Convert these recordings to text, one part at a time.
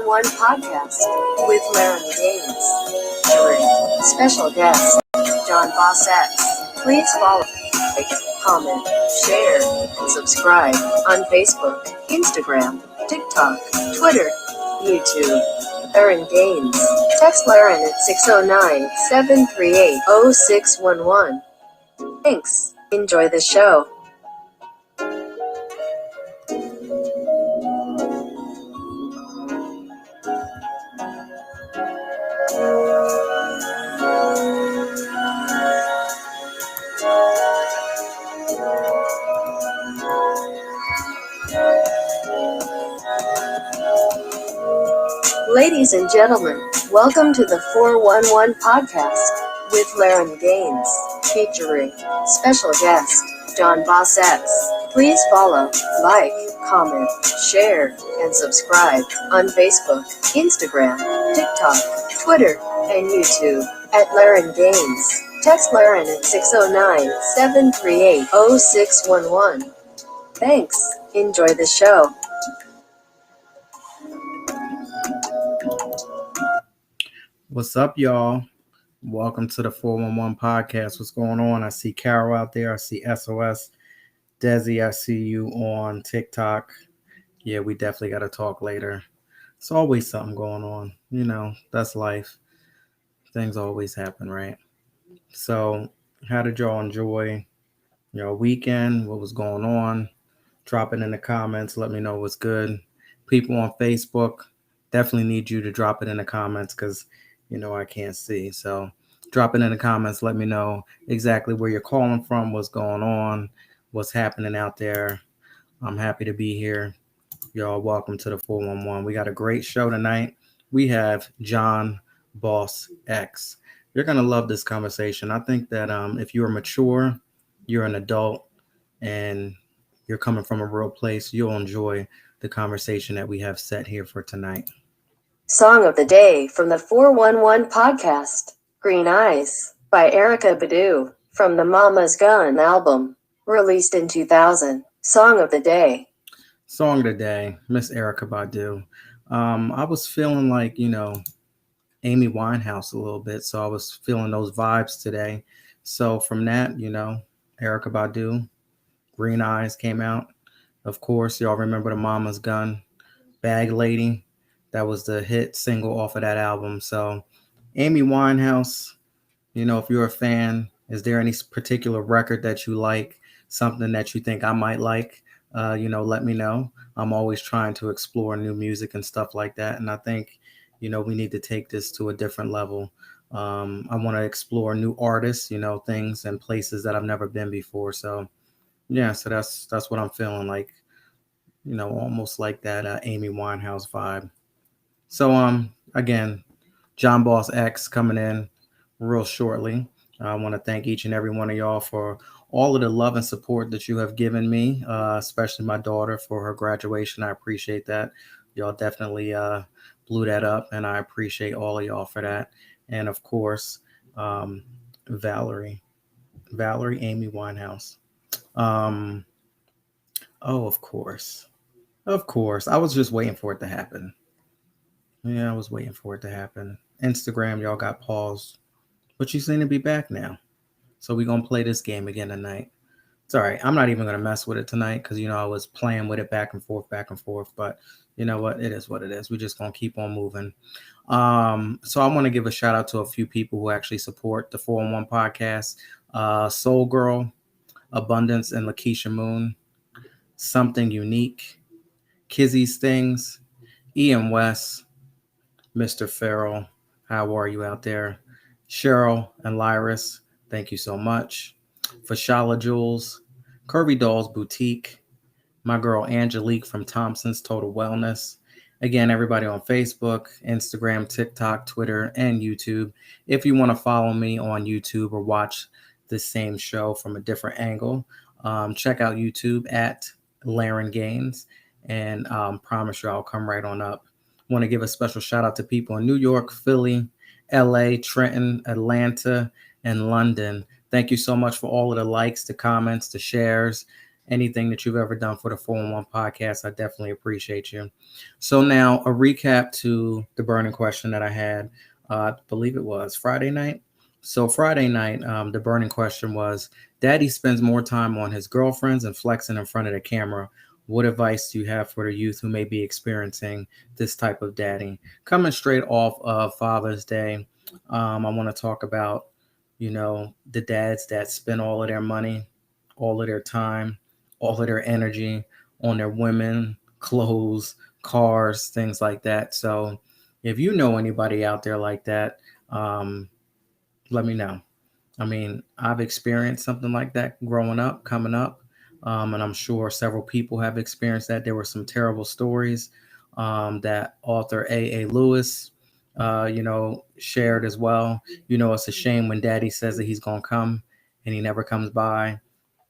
411 podcast with Larry Gaines. Featuring special guest, John Boss X. Please follow, like, comment, share, and subscribe on Facebook, Instagram, TikTok, Twitter, YouTube. Larry Gaines. Text Larry at 609-738-0611. Thanks. Enjoy the show. Ladies and gentlemen, welcome to the 411 podcast with Larry Gaines, featuring special guest, John Boss X. Please follow, like, comment, share, and subscribe on Facebook, Instagram, TikTok, Twitter, and YouTube at Larry Gaines. Text Larry at 609-738-0611. Thanks. Enjoy the show. What's up, y'all? Welcome to the 411 podcast. What's going on? I see Carol out there. I see SOS. Desi, I see you on TikTok. Yeah, we definitely got to talk later. It's always something going on. You know, that's life. Things always happen, right? So, how did y'all enjoy your weekend? What was going on? Drop it in the comments. Let me know what's good. People on Facebook, definitely need you to drop it in the comments because I can't see. So drop it in the comments. Let me know exactly where you're calling from, what's going on, what's happening out there. I'm happy to be here. Y'all, welcome to the 411. We got a great show tonight. We have John Boss X. You're going to love this conversation. I think that if you're mature, you're an adult, and you're coming from a real place, you'll enjoy the conversation that we have set here for tonight. Song of the Day from the 411 podcast, Green Eyes, by Erykah Badu, from the Mama's Gun album, released in 2000. Song of the Day. Song of the Day, Miss Erykah Badu. I was feeling like, Amy Winehouse a little bit, so I was feeling those vibes today. So from that, Erykah Badu, Green Eyes came out. Of course, y'all remember the Mama's Gun, Bag Lady. That was the hit single off of that album. So Amy Winehouse, if you're a fan, is there any particular record that you like, something that you think I might like? Let me know. I'm always trying to explore new music and stuff like that. And I think, we need to take this to a different level. I want to explore new artists, things and places that I've never been before. So, yeah, so that's what I'm feeling like, almost like that Amy Winehouse vibe. So, again, John Boss X coming in real shortly. I want to thank each and every one of y'all for all of the love and support that you have given me, especially my daughter for her graduation. I appreciate that. Y'all definitely blew that up, and I appreciate all of y'all for that. And, of course, Valerie, Amy Winehouse. Of course. I was just waiting for it to happen. Yeah, I was waiting for it to happen. Instagram, y'all got paused, but you seem to be back now. So we're going to play this game again tonight. It's all right. I'm not even going to mess with it tonight because, I was playing with it back and forth. But you know what? It is what it is. We're just going to keep on moving. So I want to give a shout out to a few people who actually support the 411 podcast. Soul Girl, Abundance, and Lakeisha Moon. Something Unique, Kizzy's Things, Ian West, Mr. Farrell, how are you out there? Cheryl and Lyris, thank you so much. Fashala Jules, Curvy Dolls Boutique, my girl Angelique from Thompson's Total Wellness. Again, everybody on Facebook, Instagram, TikTok, Twitter, and YouTube. If you want to follow me on YouTube or watch the same show from a different angle, check out YouTube at Larry Gaines, and promise you I'll come right on up. Want to give a special shout out to people in New York, Philly, LA, Trenton, Atlanta, and London. Thank you so much for all of the likes, the comments, the shares, anything that you've ever done for the 411 podcast. I definitely appreciate you. So now a recap to the burning question that I had. I believe it was Friday night. So Friday night, the burning question was: Daddy spends more time on his girlfriends and flexing in front of the camera. What advice do you have for the youth who may be experiencing this type of daddy? Coming straight off of Father's Day, I want to talk about, the dads that spend all of their money, all of their time, all of their energy on their women, clothes, cars, things like that. So if you know anybody out there like that, let me know. I mean, I've experienced something like that growing up, coming up, and I'm sure several people have experienced that. There were some terrible stories that author A. Lewis, shared as well. It's a shame when Daddy says that he's gonna come and he never comes by,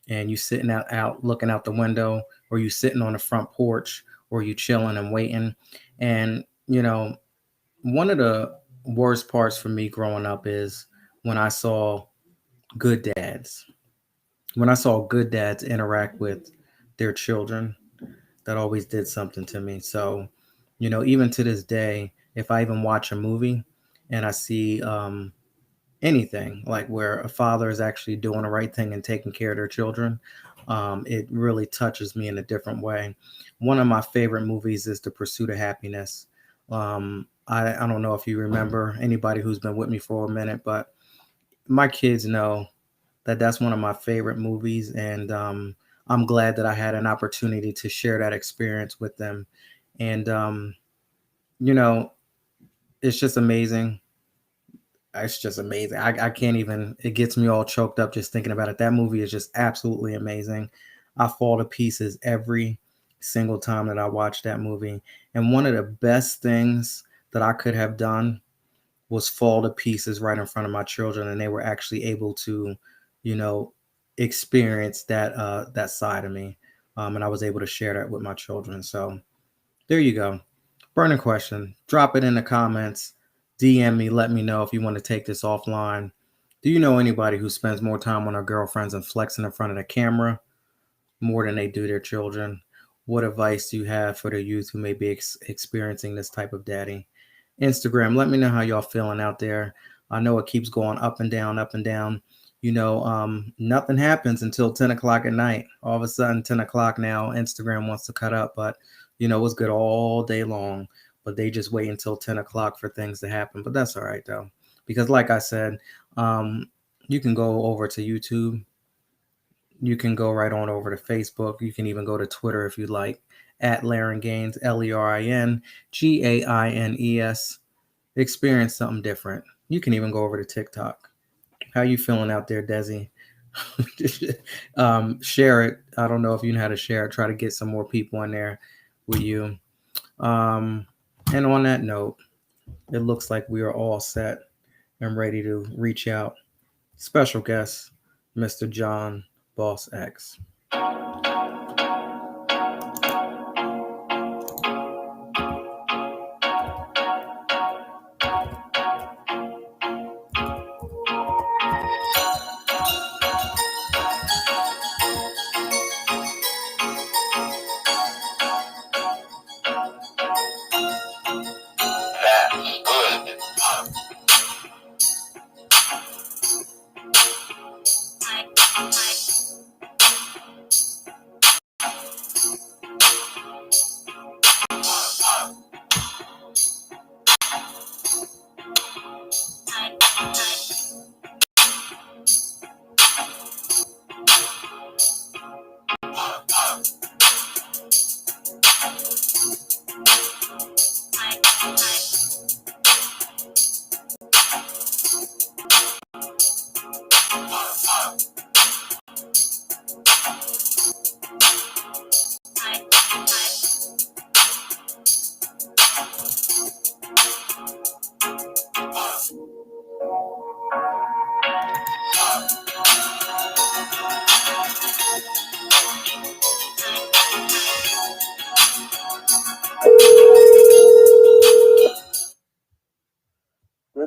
and you sitting out looking out the window, or you sitting on the front porch, or you chilling and waiting. And one of the worst parts for me growing up is when I saw good dads. When I saw good dads interact with their children, that always did something to me. So, even to this day, if I even watch a movie and I see anything like where a father is actually doing the right thing and taking care of their children, it really touches me in a different way. One of my favorite movies is The Pursuit of Happiness. I don't know if you remember, anybody who's been with me for a minute, but my kids know that that's one of my favorite movies, and I'm glad that I had an opportunity to share that experience with them. And you know, it's just amazing. It's just amazing. I can't even. It gets me all choked up just thinking about it. That movie is just absolutely amazing. I fall to pieces every single time that I watch that movie. And one of the best things that I could have done was fall to pieces right in front of my children, and they were actually able to, you know, experience that side of me, and I was able to share that with my children. So there you go. Burning question. Drop it in the comments. DM me. Let me know if you want to take this offline. Do you know anybody who spends more time on their girlfriends and flexing in front of the camera more than they do their children? What advice do you have for the youth who may be experiencing this type of daddy? Instagram, let me know how y'all feeling out there. I know it keeps going up and down, up and down. Nothing happens until 10 o'clock at night. All of a sudden, 10 o'clock now, Instagram wants to cut up, but it's good all day long. But they just wait until 10 o'clock for things to happen. But that's all right, though. Because like I said, you can go over to YouTube. You can go right on over to Facebook. You can even go to Twitter if you'd like, at Laren Gaines, LeRinGaines. Experience something different. You can even go over to TikTok. How you feeling out there, Desi? Share it. I don't know if you know how to share it. Try to get some more people in there with you. And on that note, it looks like we are all set and ready to reach out. Special guest, Mr. John Boss X.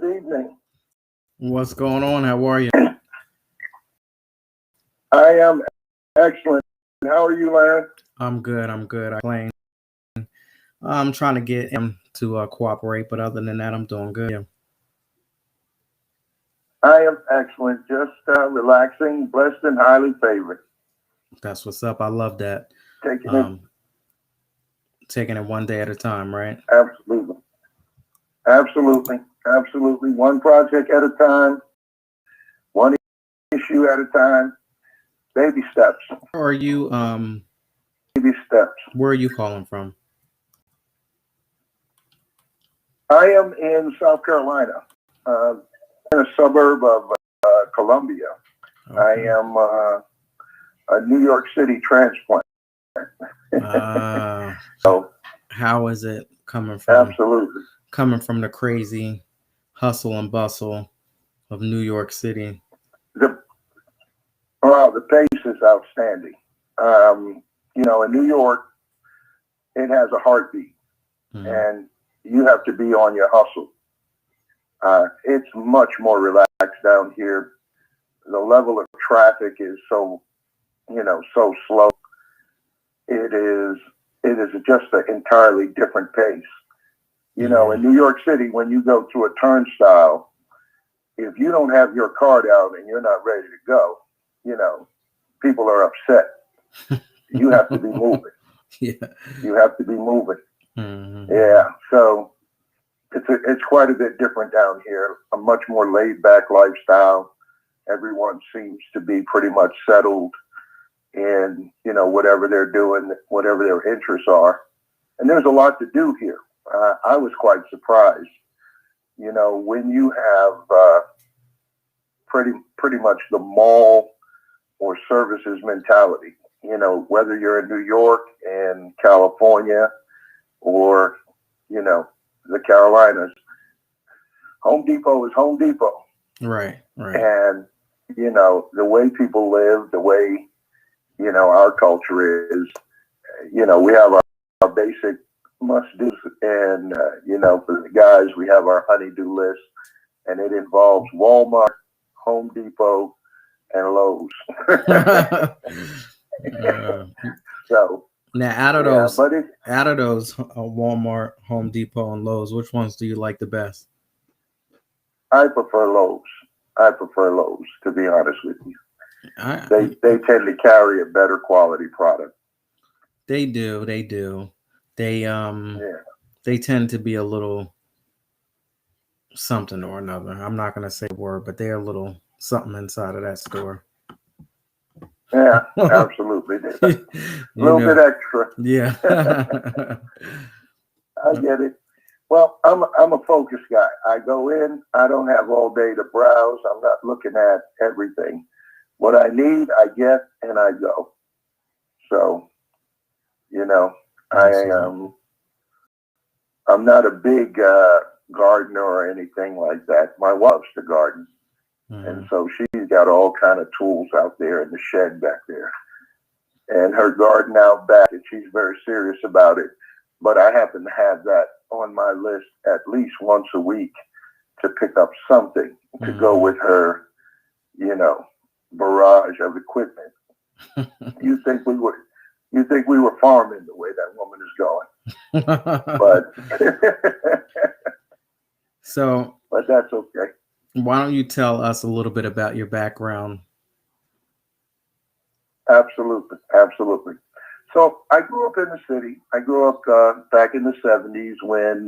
Good evening. What's going on? How are you? I am excellent. How are you, Larry? I'm good. I'm good. I'm trying to get him to cooperate, but other than that, I'm doing good. Yeah. I am excellent. Just relaxing, blessed, and highly favored. That's what's up. I love that. Taking it Um, Taking it one day at a time, right? absolutely, absolutely. One project at a time, one issue at a time. Baby steps, Where are you? baby steps. Where are you calling from? I am in South Carolina, uh, in a suburb of Columbia. I Okay. am a New York City transplant. Uh, So how is it absolutely. coming from the crazy hustle and bustle of New York City? The Well, the pace is outstanding. In New York, it has a heartbeat, Mhm. and you have to be on your hustle. It's much more relaxed down here. The level of traffic is so slow. It is it is just an entirely different pace. In New York City, when you go to a turnstile, if you don't have your card out and you're not ready to go, you know, people are upset. You have to be moving. Yeah. You have to be moving. Mhm. Yeah. So it's quite a bit different down here. A much more laid back lifestyle. Everyone seems to be pretty much settled in whatever they're doing, whatever their interests are. And there's a lot to do here. I was quite surprised. When you have pretty much the mall or services mentality. Whether you're in New York and California or the Carolinas, Home Depot is Home Depot. Right. Right. And the way people live, the way our culture is, we have our basic must-dos, and for the guys, we have our honey-do list, and it involves Walmart, Home Depot, and Lowe's. uh, So Now, yeah, but out of those, Walmart, Home Depot, and Lowe's, which ones do you like the best? I prefer Lowe's. I prefer Lowe's, to be honest with you. They tend to carry a better quality product. They do. They do. They Yeah. they tend to be a little something or another. I'm not gonna say the word, but they're a little something inside of that store. Yeah, absolutely. A You little bit know. extra. Yeah. I get it. Well, I'm a focused guy. I go in. I don't have all day to browse. I'm not looking at everything. What I need, I get, and I go. So I That's right. I'm not a big gardener or anything like that. My wife's to garden, and Mhm. so she's got all kind of tools out there in the shed back there, and her garden out back, and she's very serious about it. But I happen to have that on my list at least once a week to pick up something to go Mhm. with her, you know, barrage of equipment. You think we were, you think we were farming the way that woman is going, but So, but that's okay. why don't you tell us a little bit about your background? Absolutely, absolutely. So I grew up in the city. I grew up back in the '70s when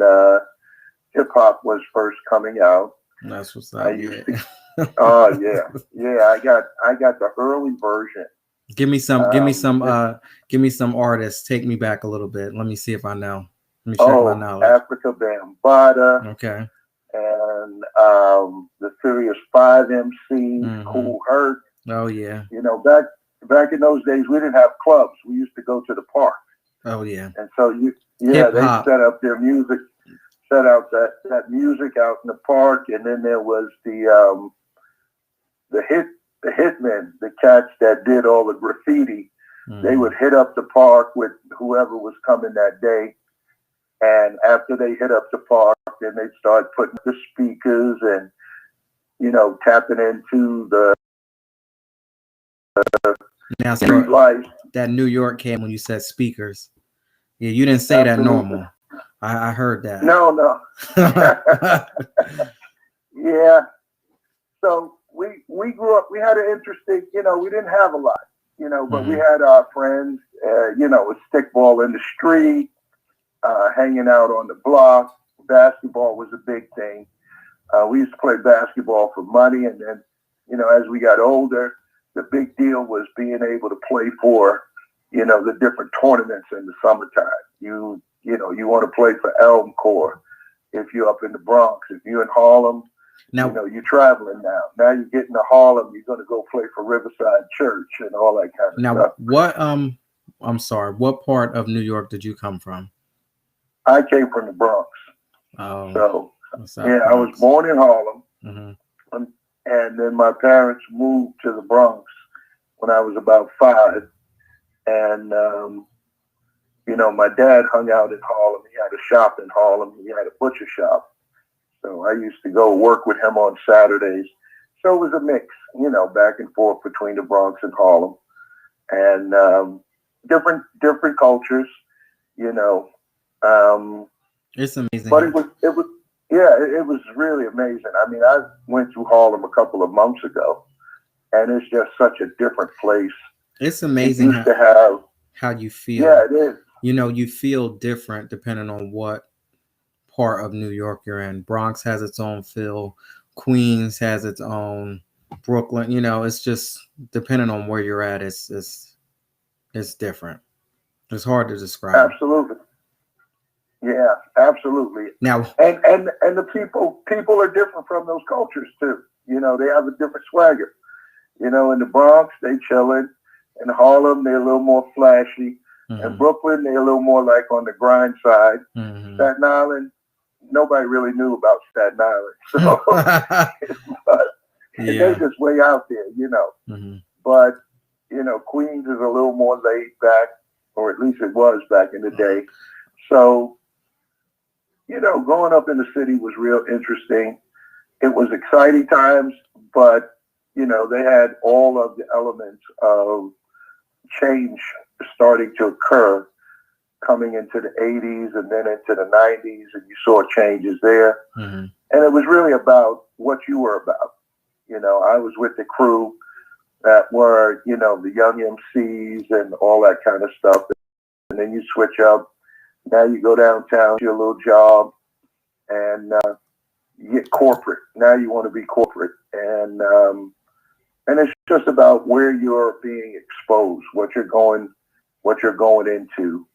hip hop was first coming out. That's what's I up. used to. Yeah. Oh yeah. I got the early version. Give me some. Give me some. It, Give me some artists. Take me back a little bit. Let me see if I know. Let me check my oh, knowledge. Africa Bambaataa Okay. and the Furious Five MCs, Mm-hmm. Cool Herc. Oh yeah. Back in those days, we didn't have clubs. We used to go to the park, Oh yeah. and so Hip they hop. set up their music, set out that music out in the park, and then there was the hitmen, the cats that did all the graffiti. They Mm-hmm. would hit up the park with whoever was coming that day, and after they hit up the park, then they'd start putting the speakers and tapping into the Now, street life. that New York came when you said speakers. Yeah, you didn't say Absolutely. that normal. I heard that. No. Yeah. So we grew up. We had an interesting. We didn't have a lot. But we had our friends. With stickball in the street, hanging out on the block. Basketball was a big thing. We used to play basketball for money, and then, as we got older, the big deal was being able to play for, the different tournaments in the summertime. You want to play for Elm Corps if you're up in the Bronx. If you're in Harlem, now you're traveling now. Now you get into Harlem, you're going to go play for Riverside Church and all that kind of stuff. What I'm sorry, what part of New York did you come from? I came from the Bronx. Oh, so Bronx? I was born in Harlem. Mm-hmm. And then my parents moved to the Bronx when I was about 5. And, my dad hung out in Harlem. He had a shop in Harlem. He had a butcher shop. So I used to go work with him on Saturdays. So it was a mix, back and forth between the Bronx and Harlem. And different cultures, It's amazing. But it was really amazing. I mean, I went through Harlem a couple of months ago, and it's just such a different place. It's amazing how you feel. Yeah, it is. You feel different depending on what part of New York you're in. Bronx has its own feel. Queens has its own. Brooklyn, it's just depending on where you're at. It's different. It's hard to describe. Absolutely. Yeah, absolutely. Now, and the people are different from those cultures too. They have a different swagger. In the Bronx, they chillin'. In Harlem, they're a little more flashy. mm-hmm. In Brooklyn, they're a little more like on the grind side. Mm-hmm. Staten Island, nobody really knew about Staten Island. So but they're just way out there, Mm-hmm. But, Queens is a little more laid back, or at least it was back in the day. So, growing up in the city was real interesting. It was exciting times, but, they had all of the elements of change starting to occur coming into the 80s and then into the 90s, and you saw changes there. Mm-hmm. And it was really about what you were about. I was with the crew that were, the young MCs and all that kind of stuff. And then you switch up. Now you go downtown to your little job and you get corporate. Now you want to be corporate. And it's just about where you're being exposed, what you're going into,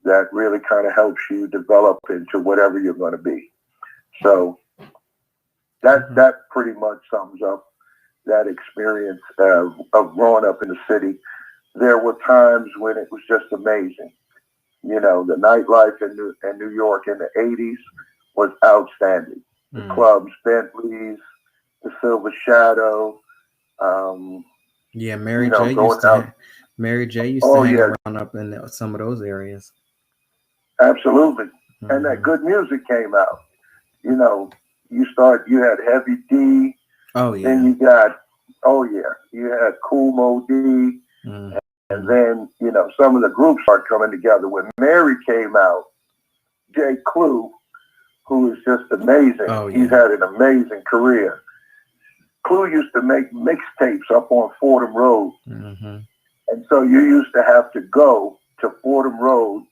that really kind of helps you develop into whatever you're going to be. So that pretty much sums up that experience of growing up in the city. There were times when it was just amazing. The nightlife in New York in the 80s was outstanding. The clubs, Bentley's, the Silver Shadow. Mary J. used to hang around up in some of those areas. Absolutely. Mm-hmm. And that good music came out. You had Heavy D. Oh yeah. Then you had Cool Mo D. Mm-hmm. And then, some of the groups started coming together. When Mary came out, J. Clue, who is just amazing. Oh, yeah. He's had an amazing career. Clue used to make mixtapes up on Fordham Road. Mm-hmm. And so you used to have to go to Fordham Road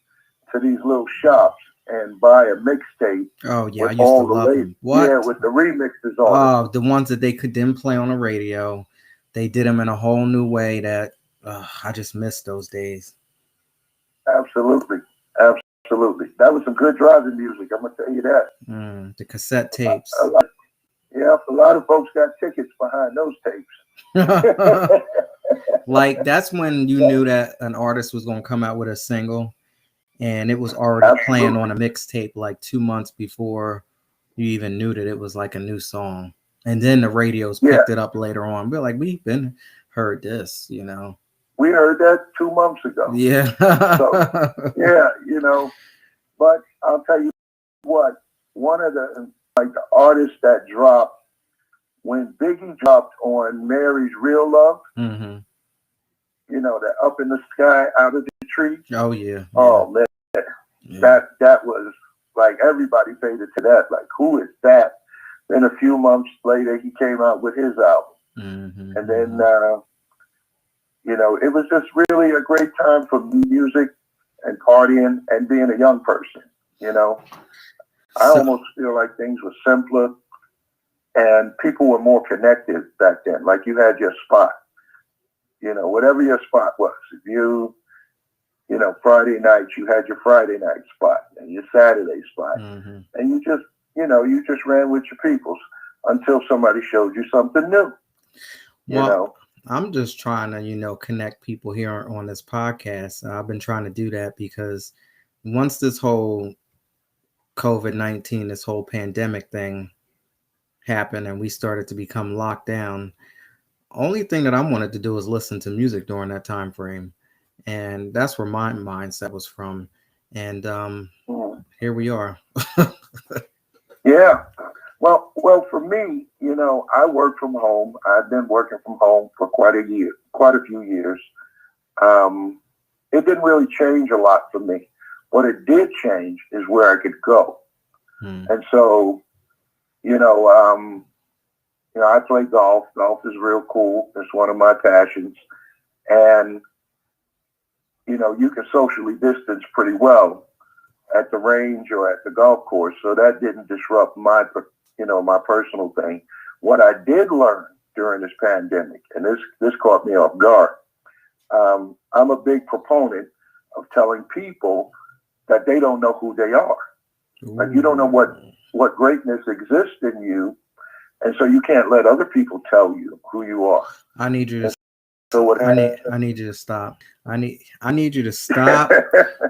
to these little shops and buy a mixtape. Oh, yeah, I used to love them. What? Yeah, with the remixes on. Oh, the ones that they didn't play on the radio. They did them in a whole new way that I just miss those days. Absolutely. Absolutely. That was some good driving music, I'm going to tell you that. The cassette tapes. A lot of folks got tickets behind those tapes. Like, that's when you knew that an artist was going to come out with a single, and it was already playing on a mixtape like 2 months before you even knew that it was like a new song. And then the radios picked it up later on. We're like, we've been heard this, We heard that 2 months ago. Yeah. So, but I'll tell you what, one of the artists that dropped, when Biggie dropped on Mary's Real Love, mm-hmm. that Up in the Sky, Out of the Tree. Oh yeah. Oh man, that was like everybody faded to that. Like, who is that? Then a few months later, he came out with his album, and then it was just really a great time for music and partying and being a young person. I almost feel like things were simpler and people were more connected back then. Like, you had your spot, whatever your spot was. If Friday nights, you had your Friday night spot and your Saturday spot. And you just ran with your peoples until somebody showed you something new. I'm just trying to, connect people here on this podcast. I've been trying to do that because once this whole COVID-19, this whole pandemic thing happened and we started to become locked down, only thing that I wanted to do was listen to music during that time frame. And that's where my mindset was from. And here we are. Yeah. Well, for me, I work from home. I've been working from home for quite a few years. It didn't really change a lot for me. What it did change is where I could go. And so, I play golf. Golf is real cool. It's one of my passions. And, you can socially distance pretty well at the range or at the golf course. So that didn't disrupt my personal thing. What I did learn during this pandemic, and this caught me off guard, I'm a big proponent of telling people that they don't know who they are. Like, you don't know what greatness exists in you, and so you can't let other people tell you who you are. I need you to. So what I need you to stop. I need you to stop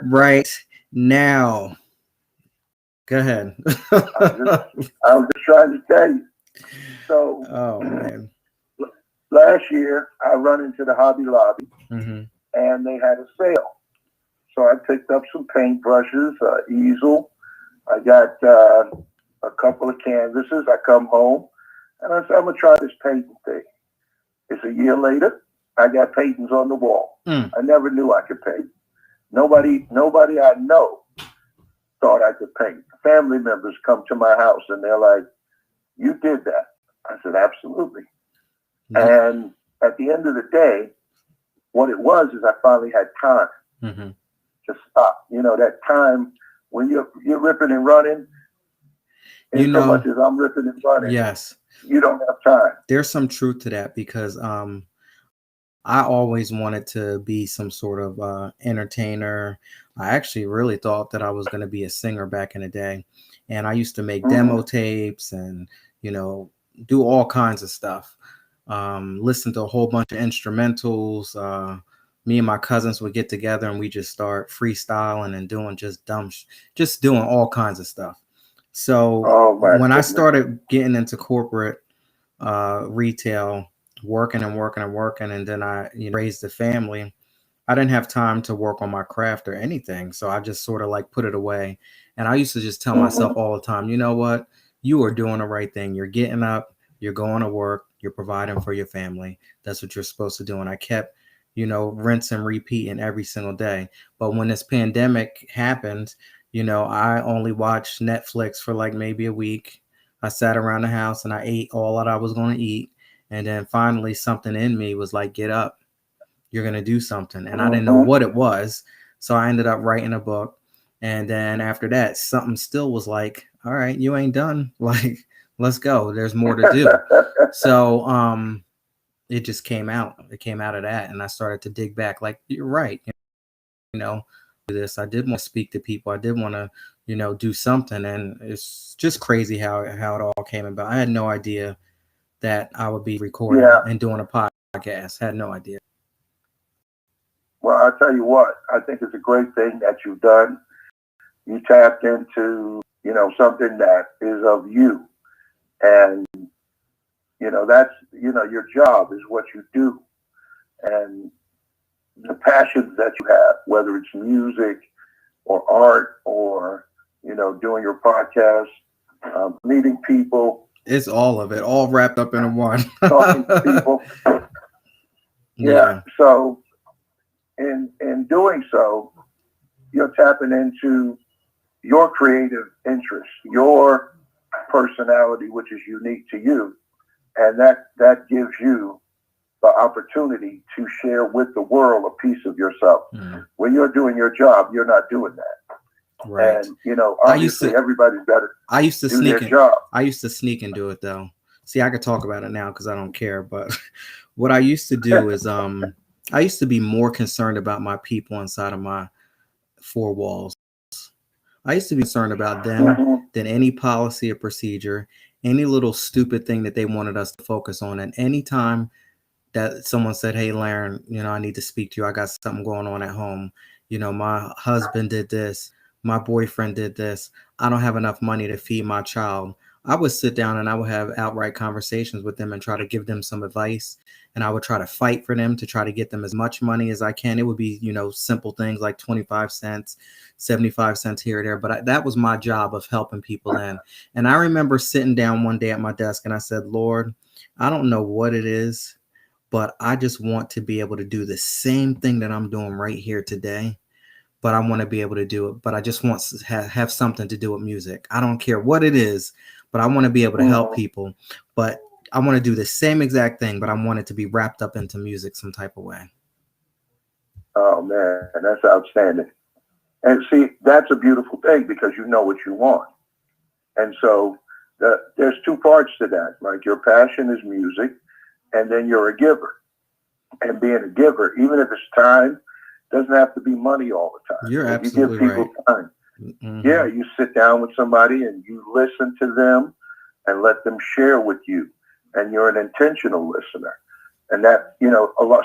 right now. Go ahead. I was just trying to tell you. So, oh man, last year I run into the Hobby Lobby, and they had a sale. So I picked up some paintbrushes, easel. I got a couple of canvases. I come home and I said, I'm gonna try this painting thing. It's a year later. I got paintings on the wall. I never knew I could paint. Nobody I know thought I could paint. Family members come to my house and they're like, "You did that?" I said, "Absolutely." And at the end of the day, what it was is I finally had time to stop. That time when you're ripping and running, and so much as I'm ripping and running, yes, you don't have time. There's some truth to that because I always wanted to be some sort of entertainer. I actually really thought that I was going to be a singer back in the day. And I used to make demo tapes and, do all kinds of stuff. Listen to a whole bunch of instrumentals. Me and my cousins would get together and we just start freestyling and doing just doing all kinds of stuff. So when I started getting into corporate retail, working, and then I raised a family, I didn't have time to work on my craft or anything. So I just sort of like put it away. And I used to just tell myself all the time, you know what? You are doing the right thing. You're getting up, you're going to work, you're providing for your family. That's what you're supposed to do. And I kept, rinse and repeating every single day. But when this pandemic happened, I only watched Netflix for like maybe a week. I sat around the house and I ate all that I was going to eat. And then finally something in me was like, get up, you're going to do something. And I didn't know what it was. So I ended up writing a book. And then after that, something still was like, all right, you ain't done. Like, let's go. There's more to do. So it just came out. It came out of that. And I started to dig back. Like, you're right. This, I did want to speak to people. I did want to, do something. And it's just crazy how it all came about. I had no idea that I would be recording and doing a podcast. Had no idea. Well, I'll tell you what, I think it's a great thing that you've done. You tapped into, something that is of you. And, that's, your job is what you do. And the passions that you have, whether it's music or art or, doing your podcast, meeting people. It's all of it, all wrapped up in one. Talking to people. Yeah. So in doing so, you're tapping into your creative interests, your personality, which is unique to you, and that gives you the opportunity to share with the world a piece of yourself. When you're doing your job, you're not doing that. Right. And obviously everybody's got to do their job. I used to sneak and do it though. See, I could talk about it now because I don't care. But what I used to do is I used to be more concerned about my people inside of my four walls. I used to be concerned about them than any policy or procedure, any little stupid thing that they wanted us to focus on. And any time that someone said, "Hey, Laren, I need to speak to you. I got something going on at home. My husband did this. My boyfriend did this. I don't have enough money to feed my child." I would sit down and I would have outright conversations with them and try to give them some advice. And I would try to fight for them to try to get them as much money as I can. It would be, simple things like 25 cents, 75 cents here or there. But that was my job of helping people in. And I remember sitting down one day at my desk and I said, "Lord, I don't know what it is, but I just want to be able to do the same thing that I'm doing right here today. But I want to be able to do it. But I just want to have something to do with music. I don't care what it is, but I want to be able to help people. But I want to do the same exact thing, but I want it to be wrapped up into music some type of way." Oh, man, that's outstanding. And see, that's a beautiful thing because you know what you want. And so there's two parts to that. Like your passion is music, and then you're a giver. And being a giver, even if it's time, doesn't have to be money all the time. You're absolutely you give people time. Yeah, you sit down with somebody and you listen to them and let them share with you. And you're an intentional listener. And that,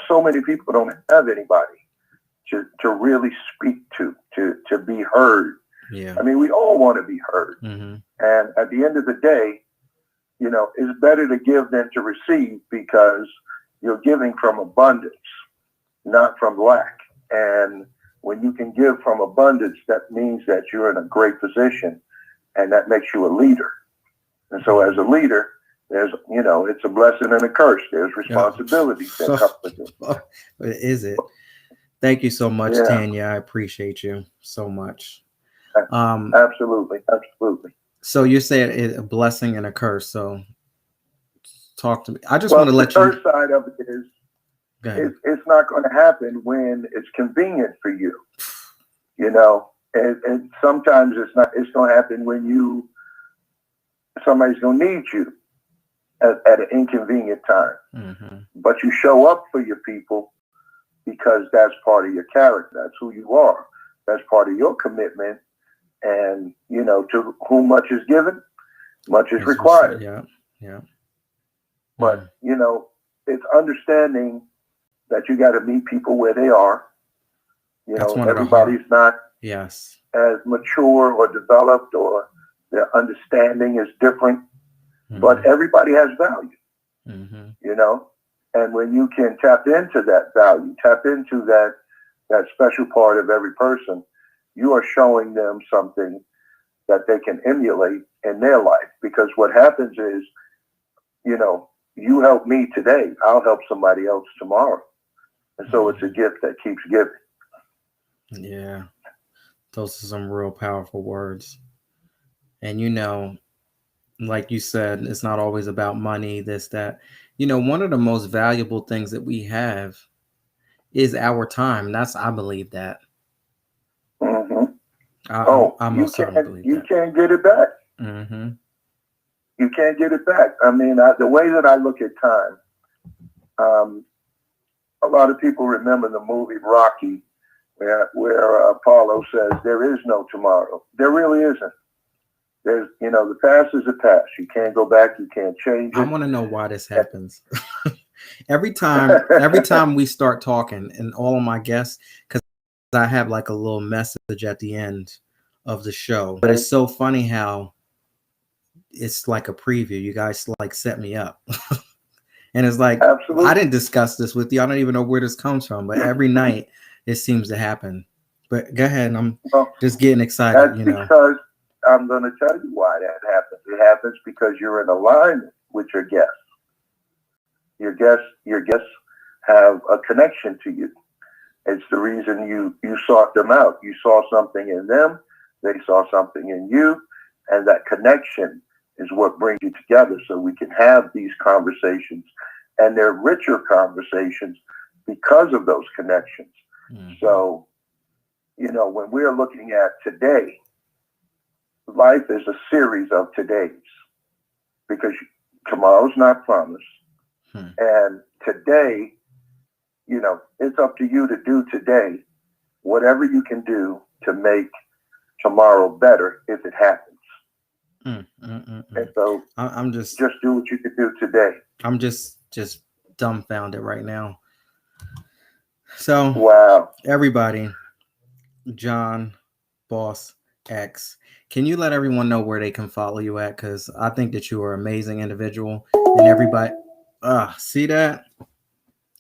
so many people don't have anybody to really speak to be heard. Yeah. I mean, we all want to be heard. And at the end of the day, it's better to give than to receive because you're giving from abundance, not from lack. And when you can give from abundance, that means that you're in a great position and that makes you a leader. And so as a leader, there's, it's a blessing and a curse. There's responsibilities that come with it. Is it? Thank you so much, Tanya. I appreciate you so much. Absolutely. So you said it's a blessing and a curse. So talk to me. I just want to let you. The curse side of it is it's not going to happen when it's convenient for you. And sometimes it's going to happen when somebody's going to need you at an inconvenient time. But you show up for your people because that's part of your character. That's who you are. That's part of your commitment. And, to whom much is given, much is required. Yeah. But, it's understanding that you got to meet people where they are. Everybody's not as mature or developed or their understanding is different, but everybody has value, and when you can tap into that value, tap into that special part of every person, you are showing them something that they can emulate in their life. Because what happens is, you help me today, I'll help somebody else tomorrow. And so it's a gift that keeps giving. Yeah. Those are some real powerful words. And, like you said, it's not always about money, this, that. One of the most valuable things that we have is our time. I believe that. I most certainly believe that. You can't get it back. You can't get it back. I mean, the way that I look at time, a lot of people remember the movie Rocky, where Apollo says, "There is no tomorrow." There really isn't. There's, the past is the past. You can't go back. You can't change it. I want to know why this happens. Every time we start talking, and all of my guests, because I have like a little message at the end of the show. But it's so funny how it's like a preview. You guys like set me up. And it's like, absolutely. I didn't discuss this with you. I don't even know where this comes from. But every night it seems to happen. But go ahead. I'm just getting excited. That's because I'm going to tell you why that happens. It happens because you're in alignment with your guests. Your guests have a connection to you. It's the reason you sought them out. You saw something in them. They saw something in you. And that connection is what brings you together so we can have these conversations. And they're richer conversations because of those connections. Mm-hmm. So, you know, when we're looking at today, life is a series of todays because tomorrow's not promised. And today, you know, it's up to you to do today whatever you can do to make tomorrow better if it happens. And so I'm just do what you can do today. I'm just dumbfounded right now. So wow, everybody, John Boss X, can you let everyone know where they can follow you at? Because I think that you are an amazing individual, and everybody, see that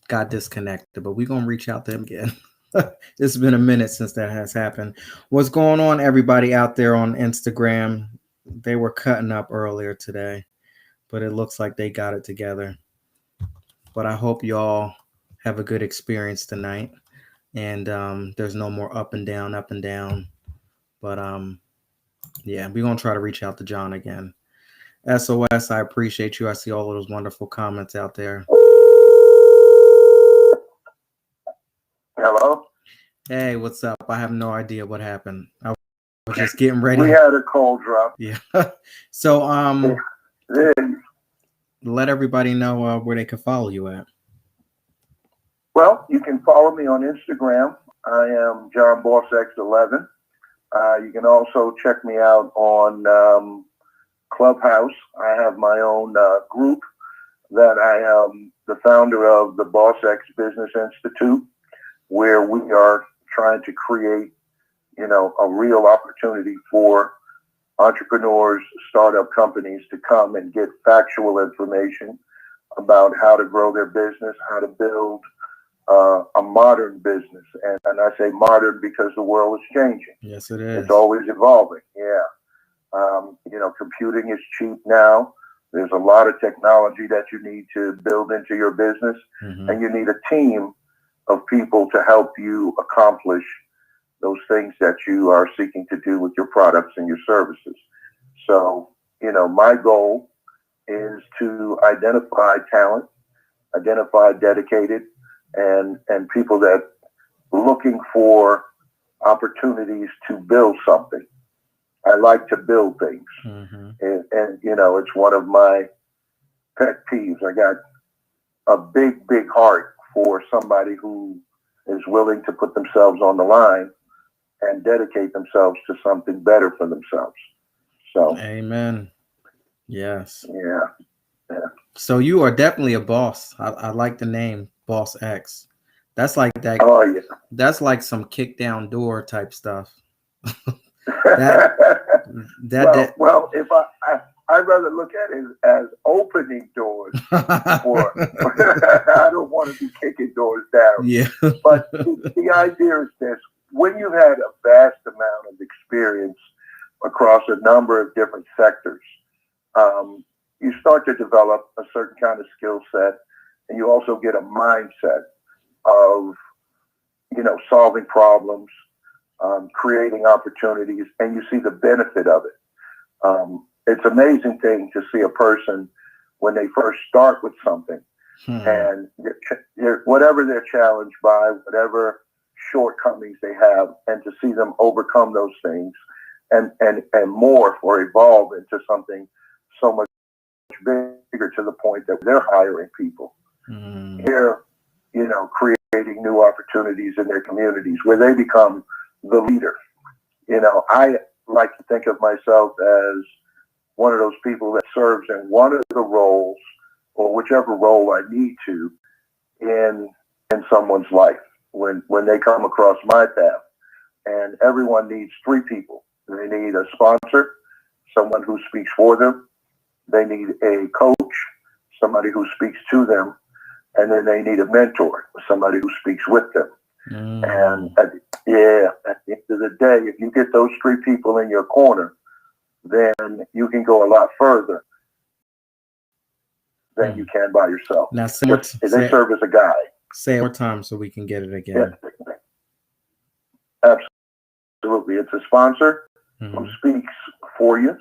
got disconnected, but we're gonna reach out to him again. It's been a minute since that has happened. What's going on, everybody out there on Instagram? They were cutting up earlier today, but it looks like they got it together. But I hope y'all have a good experience tonight. And there's no more up and down. But yeah, we're going to try to reach out to John again. SOS, I appreciate you. I see all of those wonderful comments out there. Hello? Hey, what's up? I have no idea what happened. I was just getting ready. We had a cold drop. Yeah. So let everybody know where they can follow you at. Well, you can follow me on Instagram. I am John Boss X11. You can also check me out on Clubhouse. I have my own group that I am the founder of, the Boss X Business Institute, where we are trying to create, you know, a real opportunity for entrepreneurs, startup companies to come and get factual information about how to grow their business, how to build a modern business. And I say modern because the world is changing. Yes, it is. It's always evolving. Yeah. You know, computing is cheap now. There's a lot of technology that you need to build into your business. Mm-hmm. And you need a team of people to help you accomplish those things that you are seeking to do with your products and your services. So, you know, my goal is to identify talent, identify dedicated, and people that are looking for opportunities to build something. I like to build things. Mm-hmm. And, you know, it's one of my pet peeves. I got a big, big heart for somebody who is willing to put themselves on the line and dedicate themselves to something better for themselves. So, amen. Yes. Yeah. So you are definitely a boss. I like the name Boss X. That's like that. Oh yeah. That's like some kick down door type stuff. Well, if I'd rather look at it as opening doors. I don't want to be kicking doors down. Yeah. But the idea is this: when you've had a vast amount of experience across a number of different sectors, you start to develop a certain kind of skill set, and you also get a mindset of, you know, solving problems, creating opportunities, and you see the benefit of it. It's an amazing thing to see a person when they first start with something, and whatever they're challenged by, whatever shortcomings they have, and to see them overcome those things and morph or evolve into something so much bigger, to the point that they're hiring people. They're, you know, creating new opportunities in their communities where they become the leader. You know, I like to think of myself as one of those people that serves in one of the roles, or whichever role I need to, in someone's life when they come across my path. And everyone needs three people. They need a sponsor, someone who speaks for them. They need a coach, somebody who speaks to them. And then they need a mentor, somebody who speaks with them. And at the end of the day, if you get those three people in your corner, then you can go a lot further than you can by yourself. Now, they serve as a guide. Say it more time so we can get it again. Absolutely. It's a sponsor who Mhm. speaks for you,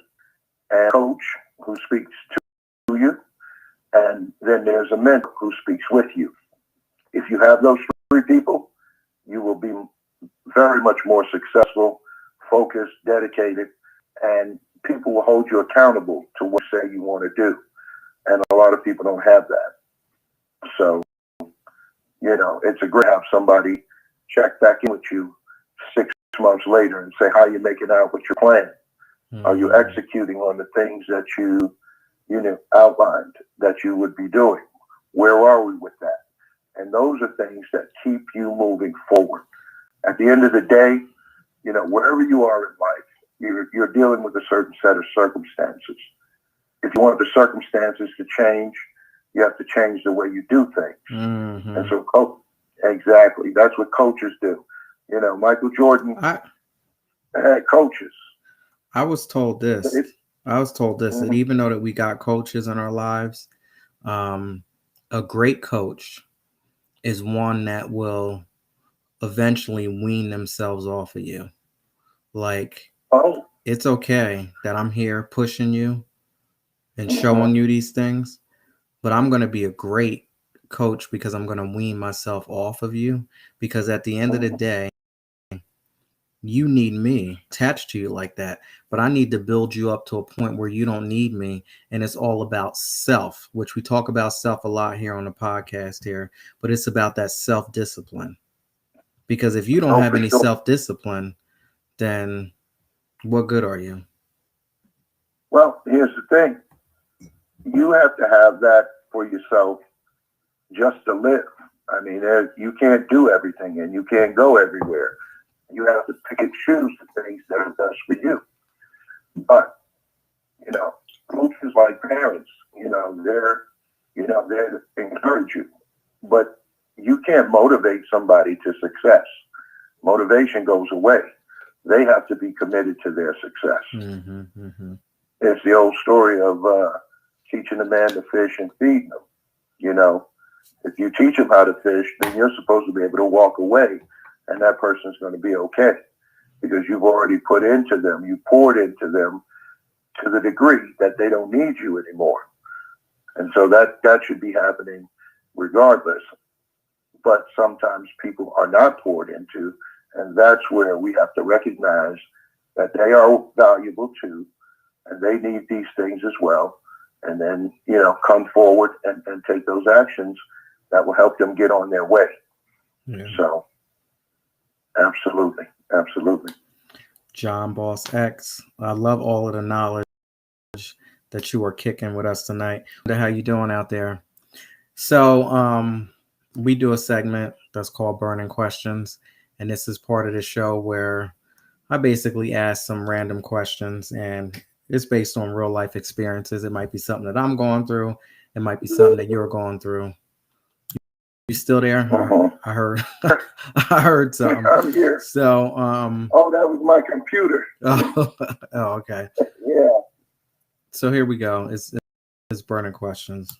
and a coach who speaks to you, and then there's a mentor who speaks with you. If you have those three people, you will be very much more successful, focused, dedicated, and people will hold you accountable to what you say you want to do. And a lot of people don't have that. So, it's a great to have somebody check back in with you 6 months later and say, how you making out with your plan? Are you Mhm. executing on the things that you outlined that you would be doing? Where are we with that? And those are things that keep you moving forward. At the end of the day, wherever you are in life, you're dealing with a certain set of circumstances. If you want the circumstances to change, you have to change the way you do things. And Mhm. so, exactly, that's what coaches do. Michael Jordan I had coaches. I was told this. It, I was told this that mhm. even though that we got coaches in our lives, um, a great coach is one that will eventually wean themselves off of you. Like, Oh, it's okay that I'm here pushing you and mhm. showing you these things, but I'm going to be a great coach because I'm going to wean myself off of you. Because at the end of the Mhm. day, you need me attached to you like that, but I need to build you up to a point where you don't need me. And it's all about self, which we talk about self a lot here on the podcast here, but it's about that self-discipline. Because if you don't Oh, have for any sure. self-discipline, then what good are you? Well, here's the thing. You have to have that for yourself just to live. I mean, you can't do everything and you can't go everywhere. You have to pick and choose the things that are best for you. But, coaches like parents, they're to encourage you. But you can't motivate somebody to success. Motivation goes away. They have to be committed to their success. Mm-hmm, mm-hmm. It's the old story of teaching a man to fish and feeding him. If you teach them how to fish, then you're supposed to be able to walk away, and that person's going to be okay because you've already put into them, you poured into them to the degree that they don't need you anymore. And so that should be happening regardless. But sometimes people are not poured into, and that's where we have to recognize that they are valuable too, and they need these things as well. And then, come forward and take those actions that will help them get on their way. Yeah. So, absolutely. Absolutely. John Boss X, I love all of the knowledge that you are kicking with us tonight. How you doing out there? So we do a segment that's called Burning Questions, and this is part of the show where I basically ask some random questions, and it's based on real life experiences. It might be something that I'm going through. It might be something that you're going through. You still there? Uh-huh. I heard I heard something. I'm here. So Oh, that was my computer. oh, okay. Yeah. So here we go. It's burning questions.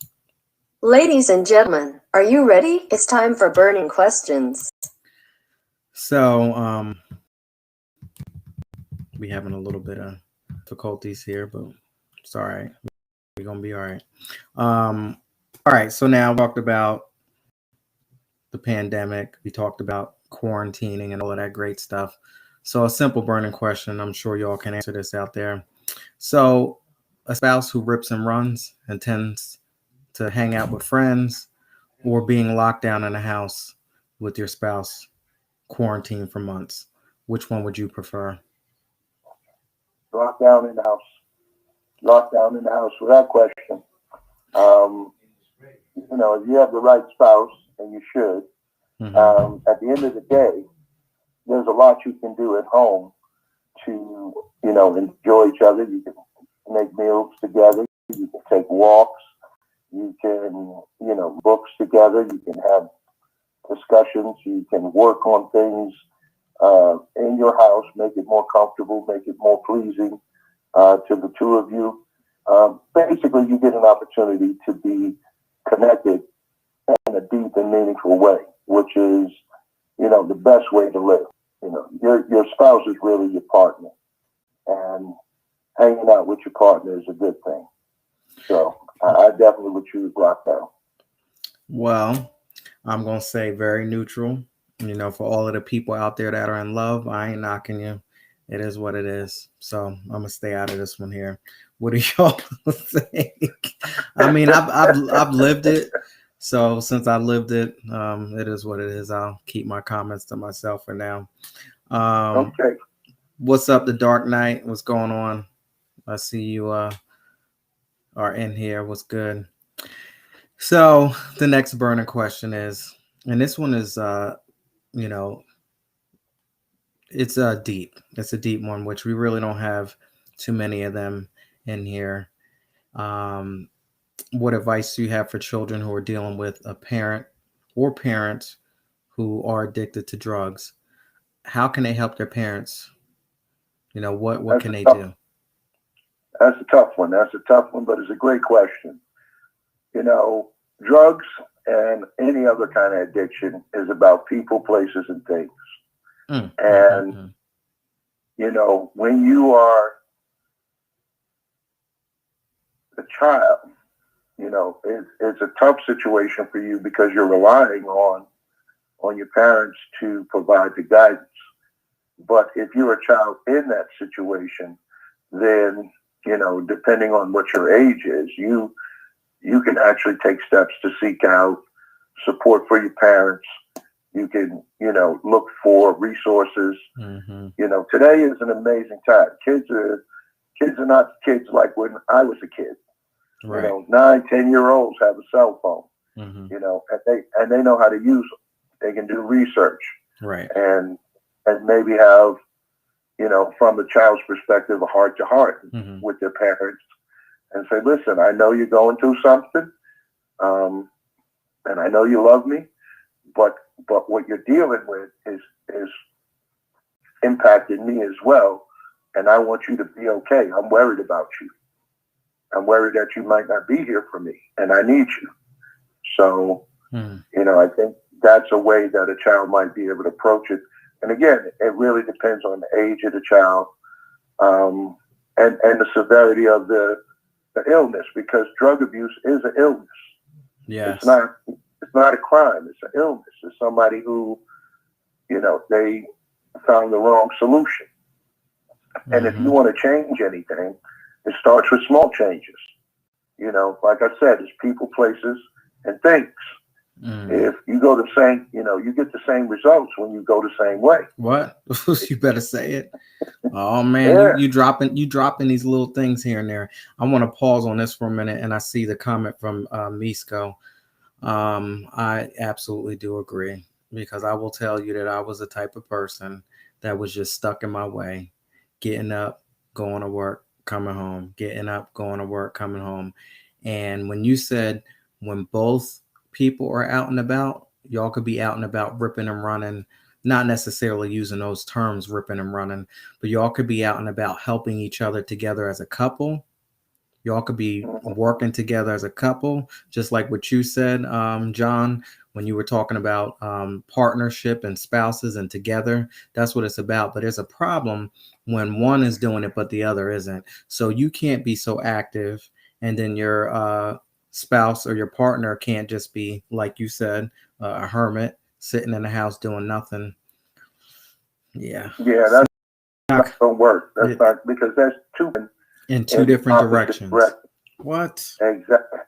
Ladies and gentlemen, are you ready? It's time for burning questions. So we having a little bit of difficulties here, but it's all right. We're gonna be all right. All right. So now we talked about the pandemic. We talked about quarantining and all of that great stuff. So a simple burning question. I'm sure y'all can answer this out there. So a spouse who rips and runs and tends to hang out with friends, or being locked down in a house with your spouse, quarantined for months. Which one would you prefer? Locked down in the house. Locked down in the house without question. If you have the right spouse, and you should, Mm-hmm. at the end of the day, there's a lot you can do at home to, enjoy each other. You can make meals together. You can take walks. You can, books together. You can have discussions. You can work on things in your house, make it more comfortable, make it more pleasing to the two of you. Basically, you get an opportunity to be connected in a deep and meaningful way, which is, the best way to live. Your spouse is really your partner, and hanging out with your partner is a good thing. So I definitely would choose Rockdale. Well, I'm gonna say very neutral. For all of the people out there that are in love, I ain't knocking you. It is what it is. So I'm gonna stay out of this one here. What do y'all think? I mean, I've lived it. So since I lived it, it is what it is. I'll keep my comments to myself for now. Okay. What's up, The Dark Knight? What's going on? I see you are in here. What's good? So the next burning question is, and this one is, it's deep. It's a deep one, which we really don't have too many of them in here. What advice do you have for children who are dealing with a parent or parents who are addicted to drugs? How can they help their parents? What can they do? That's a tough one. But it's a great question. Drugs and any other kind of addiction is about people, places, and things. And, when you are a child, it's a tough situation for you because you're relying on your parents to provide the guidance. But if you're a child in that situation, then, depending on what your age is, you can actually take steps to seek out support for your parents. You can, look for resources. Today is an amazing time. Kids are not kids like when I was a kid. Right. 9-10-year-olds have a cell phone. And they know how to use them. They can do research. Right. And maybe have, from the child's perspective, a heart to heart with their parents and say, listen, I know you're going through something, and I know you love me, but what you're dealing with is impacting me as well, and I want you to be okay. I'm worried about you. I'm worried that you might not be here for me, and I need you. So, I think that's a way that a child might be able to approach it. And again, it really depends on the age of the child, and the severity of the illness, because drug abuse is an illness. Yes. It's not a crime. It's an illness. It's somebody who, they found the wrong solution. And if you want to change anything, it starts with small changes. Like I said, it's people, places, and things. If you go the same, you get the same results when you go the same way. What? You better say it. Oh man, you dropping these little things here and there. I want to pause on this for a minute, and I see the comment from Misko. I absolutely do agree, because I will tell you that I was the type of person that was just stuck in my way, getting up, going to work, coming home, getting up, going to work, coming home. And when you said when both people are out and about, y'all could be out and about ripping and running, not necessarily using those terms, ripping and running, but y'all could be out and about helping each other together as a couple. Y'all could be working together as a couple, just like what you said, John, when you were talking about partnership and spouses and together. That's what it's about. But there's a problem when one is doing it, but the other isn't. So you can't be so active, and then your spouse or your partner can't just be, like you said, a hermit sitting in the house doing nothing. Yeah, that's not gonna work. That's not, because that's in two different directions. What? Exactly.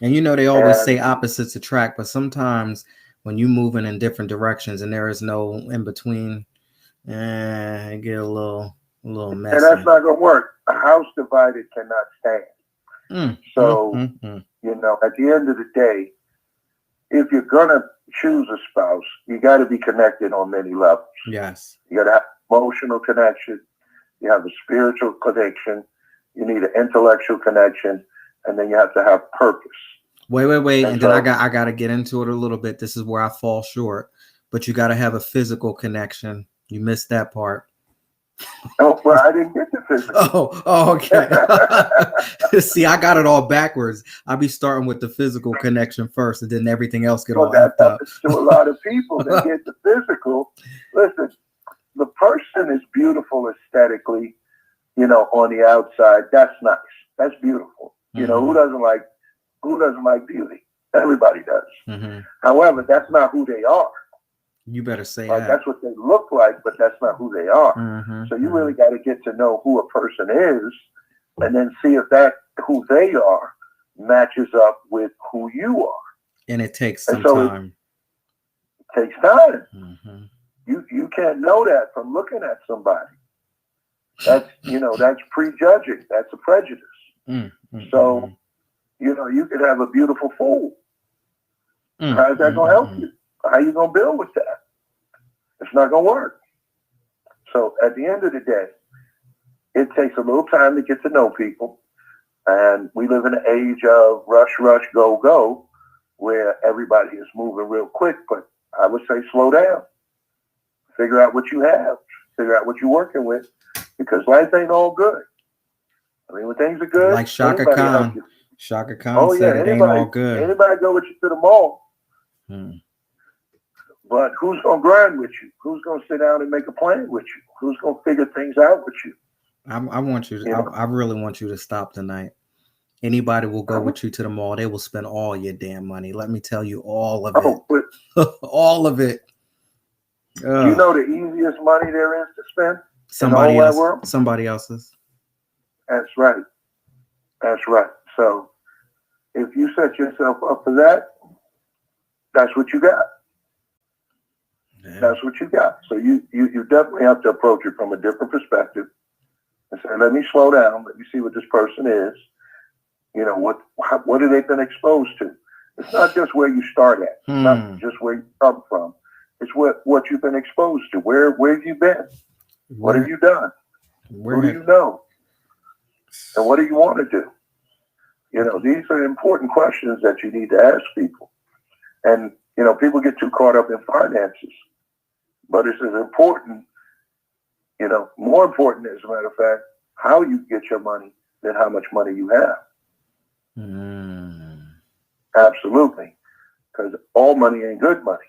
And they always say opposites attract, but sometimes when you're moving in different directions and there is no in between, it get a little messy. And that's not gonna work. A house divided cannot stand. So, at the end of the day, if you're going to choose a spouse, you got to be connected on many levels. Yes. You got to have emotional connection. You have a spiritual connection. You need an intellectual connection. And then you have to have purpose. Wait. And then I got to get into it a little bit. This is where I fall short. But you got to have a physical connection. You missed that part. Oh, well, I didn't get the physical. Oh, okay. See, I got it all backwards. I'll be starting with the physical connection first, and then everything else get all effed up. To a lot of people, they get the physical. Listen, the person is beautiful aesthetically, on the outside. That's nice. That's beautiful. Who doesn't like beauty? Everybody does. Mm-hmm. However, that's not who they are. You better say Like, that. that's what they look like, but that's not who they are. Mm-hmm. So you really got to get to know who a person is, and then see if that who they are matches up with who you are. And it takes some time. It takes time. Mm-hmm. You can't know that from looking at somebody. That's that's prejudging. That's a prejudice. Mm-hmm. So you could have a beautiful fool. Mm-hmm. How's that gonna help you? How you gonna build with that? It's not gonna work. So at the end of the day, it takes a little time to get to know people. And we live in an age of rush, go, go, where everybody is moving real quick. But I would say slow down. Figure out what you have. Figure out what you're working with. Because life ain't all good. I mean, when things are good, like Shaka Khan. Shaka Khan said it ain't all good. Anybody go with you to the mall. But who's going to grind with you? Who's going to sit down and make a plan with you? Who's going to figure things out with you? I want you to, I really want you to stop tonight. Anybody will go with you to the mall. They will spend all your damn money. Let me tell you, all of it. All of it. Do you know the easiest money there is to spend? Somebody else's. That's right. That's right. So if you set yourself up for that, that's what you got. Yeah. That's what you got. So you definitely have to approach it from a different perspective and say, let me slow down. Let me see what this person is. What have they been exposed to? It's not just where you start at. It's not just where you come from. It's what you've been exposed to. Where have you been? What have you done? Who do you know? And what do you want to do? These are important questions that you need to ask people. And, people get too caught up in finances. But it's as important, more important, as a matter of fact, how you get your money than how much money you have. Absolutely. Because all money ain't good money.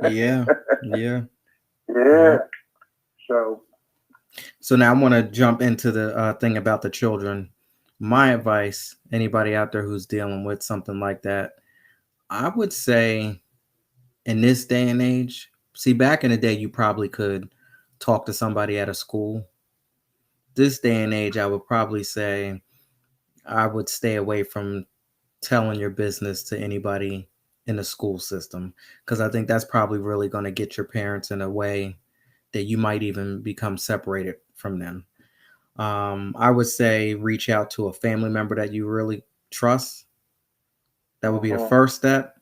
Yeah. Yeah. So now I want to jump into the thing about the children. My advice, anybody out there who's dealing with something like that, I would say in this day and age, see, back in the day, you probably could talk to somebody at a school. This day and age, I would probably say I would stay away from telling your business to anybody in the school system, because I think that's probably really going to get your parents in a way that you might even become separated from them. I would say reach out to a family member that you really trust. That would be the first step.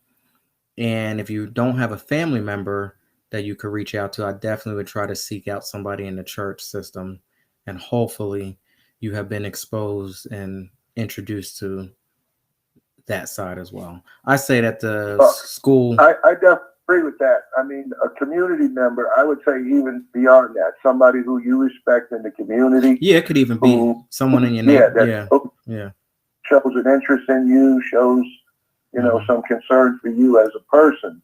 And if you don't have a family member that you could reach out to, I definitely would try to seek out somebody in the church system. And hopefully you have been exposed and introduced to that side as well. I say that the school... I definitely agree with that. I mean, a community member, I would say even beyond that, somebody who you respect in the community. Yeah, it could even be someone in your neighborhood. Yeah. Shows an interest in you, shows, some concern for you as a person.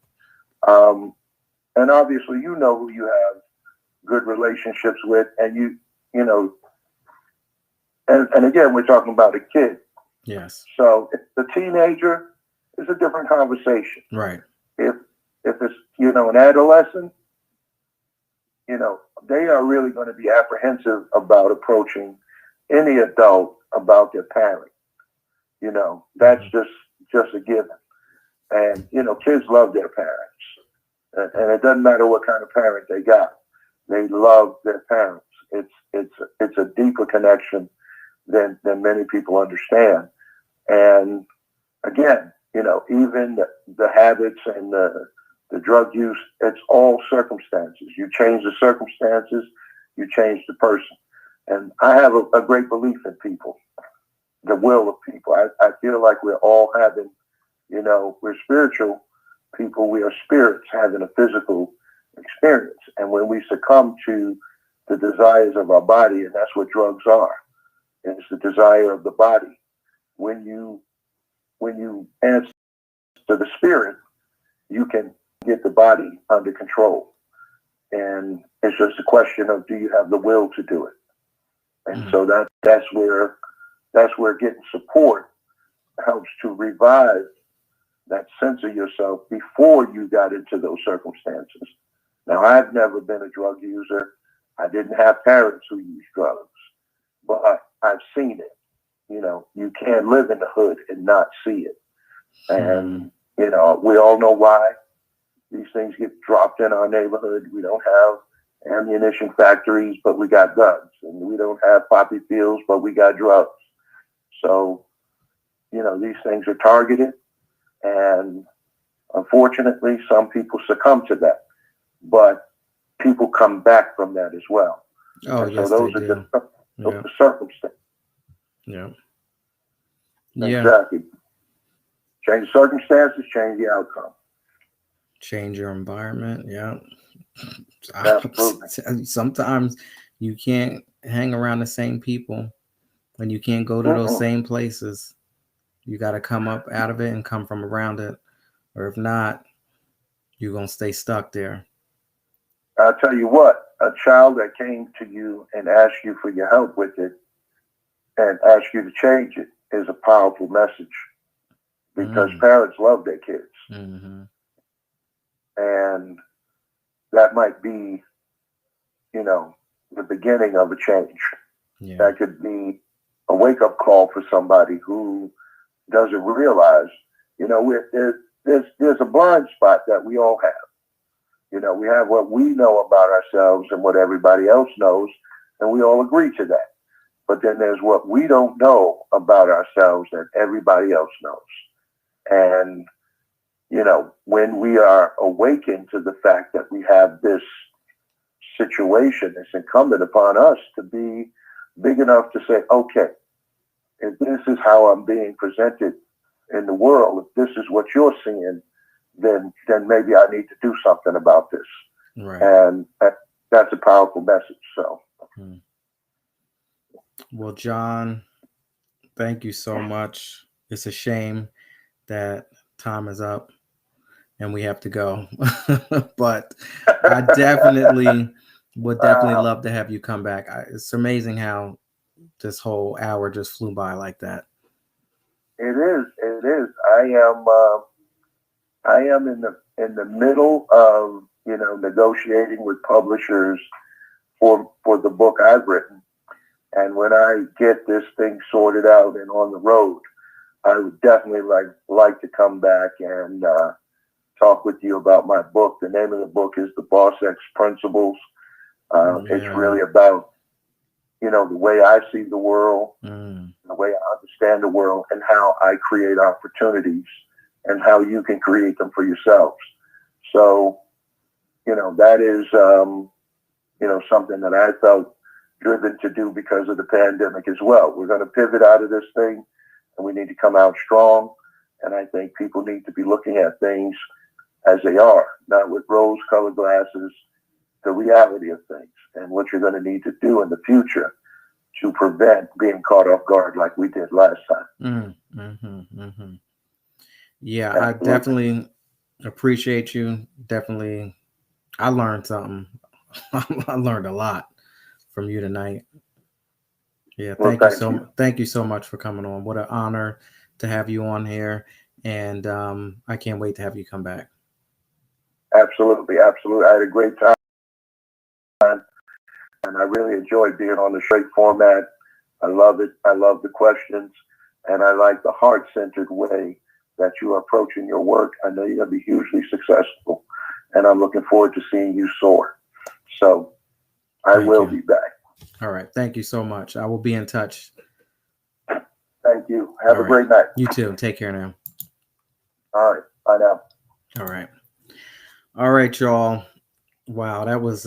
And obviously, who you have good relationships with, and and again, we're talking about a kid. Yes. So if the teenager is a different conversation. Right. If it's, an adolescent, they are really going to be apprehensive about approaching any adult about their parent. That's just a given. And, kids love their parents. And it doesn't matter what kind of parent they got. They love their parents. It's a deeper connection than many people understand. And again, even the habits and the drug use, it's all circumstances. You change the circumstances, you change the person. And I have a great belief in people, the will of people. I feel like we're all having, we're spiritual people. We are spirits having a physical experience. And when we succumb to the desires of our body, and that's what drugs are, it's the desire of the body. When you answer to the spirit, you can get the body under control. And it's just a question of, do you have the will to do it? And so that's where getting support helps to revive that sense of yourself before you got into those circumstances. Now, I've never been a drug user. I didn't have parents who used drugs, but I've seen it. You know, you can't live in the hood and not see it. And, you know, we all know why these things get dropped in our neighborhood. We don't have ammunition factories, but we got guns. And we don't have poppy fields, but we got drugs. So, you know, these things are targeted. And unfortunately, some people succumb to that. But people come back from that as well. Oh, and yes, so those they are do. the circumstances. Yeah. Exactly. Change the circumstances, change the outcome. Change your environment. Yeah. Absolutely. Sometimes you can't hang around the same people and you can't go to those same places. You got to come up out of it and come from around it. Or if not, you're going to stay stuck there. I'll tell you what, a child that came to you and asked you for your help with it and asked you to change it is a powerful message, because parents love their kids. And that might be, you know, the beginning of a change. Yeah. That could be a wake-up call for somebody who doesn't realize, you know, there's a blind spot that we all have. You know, we have what we know about ourselves and what everybody else knows, and we all agree to that. But then there's what we don't know about ourselves that everybody else knows. And, you know, when we are awakened to the fact that we have this situation, it's incumbent upon us to be big enough to say, okay, if this is how I'm being presented in the world, if this is what you're seeing, then maybe I need to do something about this. Right. And that's a powerful message. So. Well, John, thank you so much. It's a shame that time is up and we have to go. But I definitely would love to have you come back. It's amazing how this whole hour just flew by like that. It is. I am in the middle of, you know, negotiating with publishers for the book I've written. And when I get this thing sorted out and on the road, I would definitely like to come back and talk with you about my book. The name of the book is The Boss X Principles. It's really about, you know, the way I see the world, the way I understand the world, and how I create opportunities and how you can create them for yourselves. So, you know, that is, you know, something that I felt driven to do because of the pandemic as well. We're going to pivot out of this thing, and we need to come out strong. And I think people need to be looking at things as they are, not with rose-colored glasses, the reality of things and what you're going to need to do in the future to prevent being caught off guard like we did last time. Yeah, absolutely. I definitely appreciate you. Definitely, I learned something. I learned a lot from you tonight. Yeah, thank you so much for coming on. What an honor to have you on here, and I can't wait to have you come back. Absolutely. I had a great time, and I really enjoyed being on the straight format. I love it. I love the questions, and I like the heart-centered way that you are approaching your work. I know you're going to be hugely successful, and I'm looking forward to seeing you soar. So I will be back. All right. Thank you so much. I will be in touch. Thank you. Have a great night. You too. Take care now. All right. Bye now. All right, y'all. Wow, that was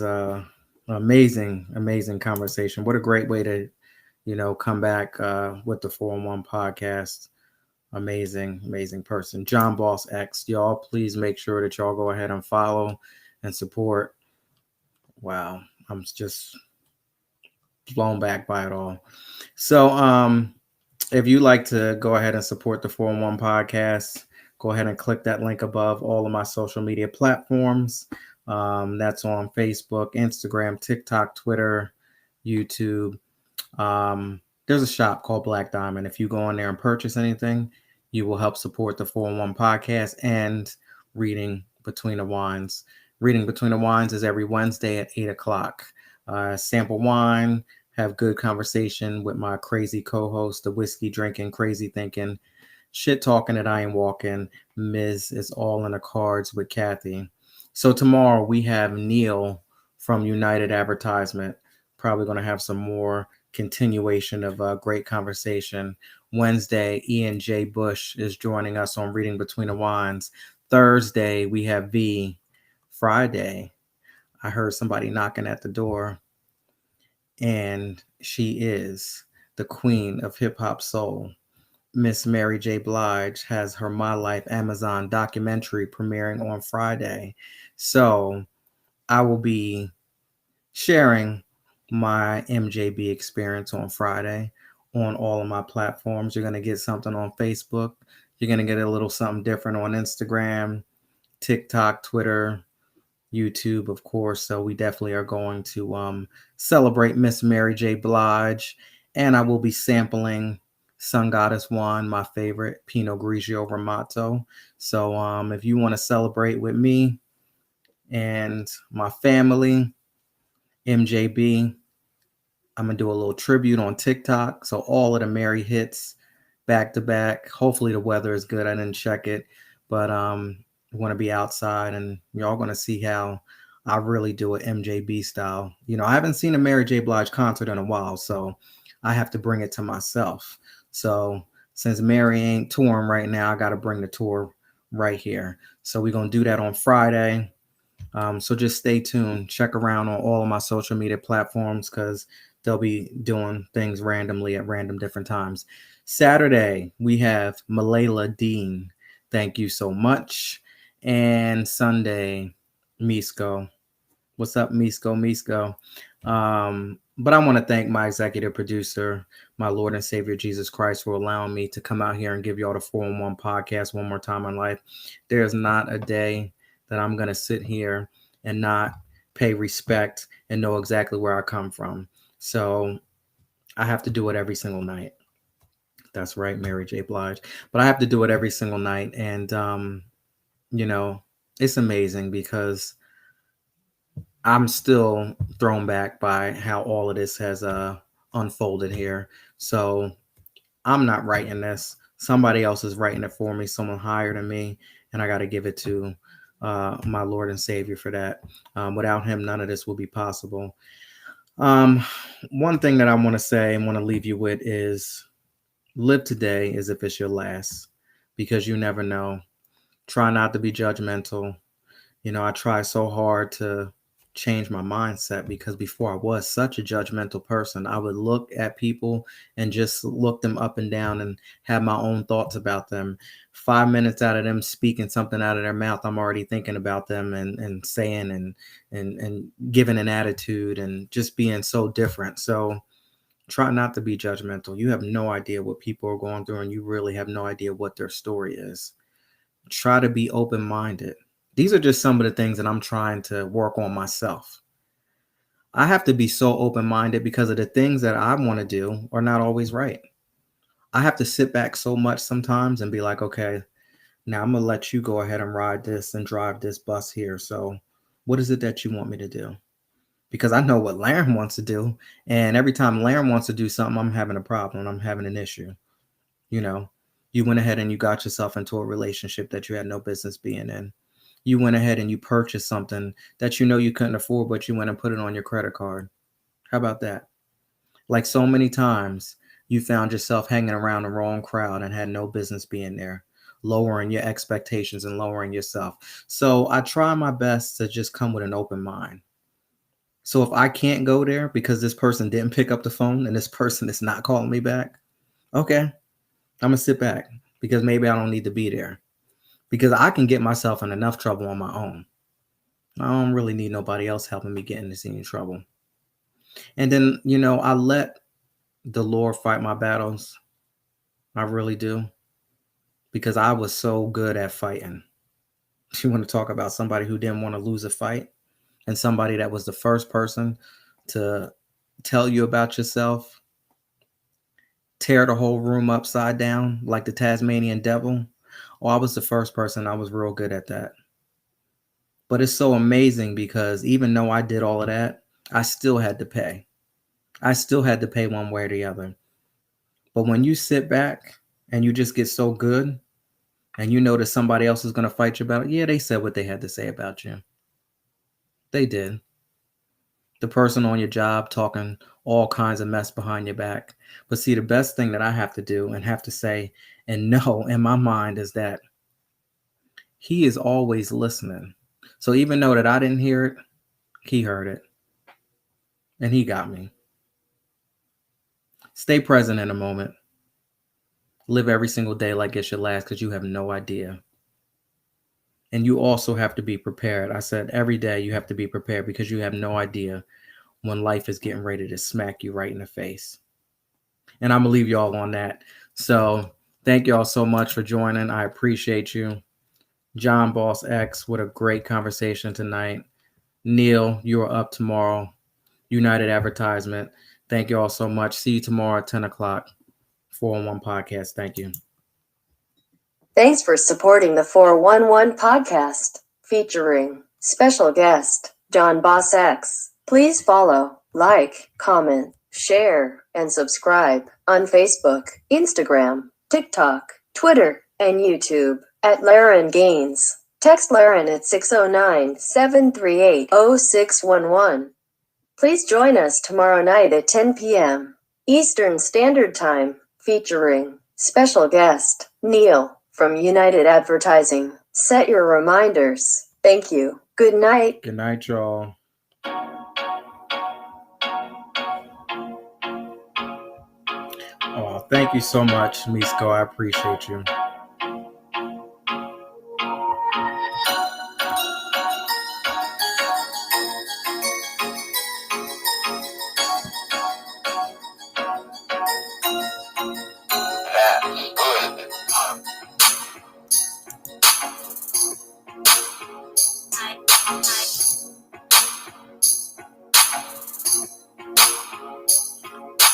amazing conversation. What a great way to, you know, come back with the 411 podcast. Amazing person. John Boss X. Y'all, please make sure that y'all go ahead and follow and support. Wow, I'm just blown back by it all. So if you'd like to go ahead and support the 411 podcast, go ahead and click that link above all of my social media platforms. That's on Facebook, Instagram, TikTok, Twitter, YouTube. There's a shop called Black Diamond. If you go on there and purchase anything, you will help support the 411 podcast and Reading Between the Wines. Reading Between the Wines is every Wednesday at 8 o'clock. Sample wine, have good conversation with my crazy co-host, the whiskey drinking, crazy thinking, shit talking that I ain't walking. Ms. is all in the cards with Kathy. So tomorrow we have Neil from United Advertisement. Probably going to have some more continuation of great conversation. Wednesday, Ian J. Bush is joining us on Reading Between the Wines. Thursday, we have V. Friday, I heard somebody knocking at the door, and she is the queen of hip hop soul. Miss Mary J. Blige has her My Life Amazon documentary premiering on Friday. So I will be sharing my MJB experience on Friday on all of my platforms. You're going to get something on Facebook. You're going to get a little something different on Instagram, TikTok, Twitter, YouTube, of course. So we definitely are going to celebrate Miss Mary J. Blige. And I will be sampling Sun Goddess Wine, my favorite, Pinot Grigio Ramato. So if you want to celebrate with me and my family, MJB, I'm going to do a little tribute on TikTok. So all of the Mary hits back to back. Hopefully the weather is good. I didn't check it, but want to be outside, and y'all going to see how I really do it MJB style. You know, I haven't seen a Mary J. Blige concert in a while, so I have to bring it to myself. So since Mary ain't touring right now, I got to bring the tour right here. So we're going to do that on Friday. So just stay tuned. Check around on all of my social media platforms because they'll be doing things randomly at random different times. Saturday, we have Malayla Dean. Thank you so much. And Sunday, Misko. What's up, Misko? But I want to thank my executive producer, my Lord and Savior Jesus Christ, for allowing me to come out here and give y'all the 411 podcast one more time in life. There's not a day that I'm going to sit here and not pay respect and know exactly where I come from. So I have to do it every single night. That's right, Mary J. Blige. But I have to do it every single night. And, you know, it's amazing because I'm still thrown back by how all of this has unfolded here. So I'm not writing this. Somebody else is writing it for me, someone higher than me, and I got to give it to my Lord and Savior for that. Without him, none of this will be possible. One thing that I want to say and want to leave you with is live today as if it's your last, because you never know. Try not to be judgmental. You know, I try so hard to change my mindset because before I was such a judgmental person. I would look at people and just look them up and down and have my own thoughts about them. 5 minutes out of them speaking something out of their mouth, I'm already thinking about them and saying and giving an attitude and just being so different. So try not to be judgmental. You have no idea what people are going through, and you really have no idea what their story is. Try to be open-minded. These are just some of the things that I'm trying to work on myself. I have to be so open-minded because of the things that I want to do are not always right. I have to sit back so much sometimes and be like, okay, now I'm going to let you go ahead and ride this and drive this bus here. So what is it that you want me to do? Because I know what Laren wants to do. And every time Laren wants to do something, I'm having a problem. I'm having an issue. You know, you went ahead and you got yourself into a relationship that you had no business being in. You went ahead and you purchased something that you know you couldn't afford, but you went and put it on your credit card. How about that? Like so many times, you found yourself hanging around the wrong crowd and had no business being there, lowering your expectations and lowering yourself. So I try my best to just come with an open mind. So if I can't go there because this person didn't pick up the phone and this person is not calling me back, okay, I'm going to sit back because maybe I don't need to be there. Because I can get myself in enough trouble on my own. I don't really need nobody else helping me get into any trouble. And then, you know, I let the Lord fight my battles. I really do. Because I was so good at fighting. You want to talk about somebody who didn't want to lose a fight, and somebody that was the first person to tell you about yourself, tear the whole room upside down like the Tasmanian devil. Oh, I was the first person. I was real good at that. But it's so amazing because even though I did all of that, I still had to pay. I still had to pay one way or the other. But when you sit back and you just get so good and you know that somebody else is going to fight you about it, yeah, they said what they had to say about you. They did. The person on your job talking all kinds of mess behind your back. But see, the best thing that I have to do and have to say and know in my mind is that he is always listening. So even though that I didn't hear it, he heard it. And he got me. Stay present in the moment. Live every single day like it's your last because you have no idea. And you also have to be prepared. I said every day you have to be prepared because you have no idea when life is getting ready to smack you right in the face. And I'm going to leave y'all on that. So thank y'all so much for joining. I appreciate you. John Boss X, what a great conversation tonight. Neil, you are up tomorrow. United Advertisement. Thank you all so much. See you tomorrow at 10 o'clock. 411 Podcast. Thank you. Thanks for supporting the 411 Podcast, featuring special guest, John Boss X. Please follow, like, comment, share, and subscribe on Facebook, Instagram, TikTok, Twitter, and YouTube at Laren Gaines. Text Laren at 609-738-0611. Please join us tomorrow night at 10 p.m. Eastern Standard Time, featuring special guest, Neil from United Advertising. Set your reminders. Thank you. Good night. Good night, y'all. Oh, thank you so much, Misko. I appreciate you.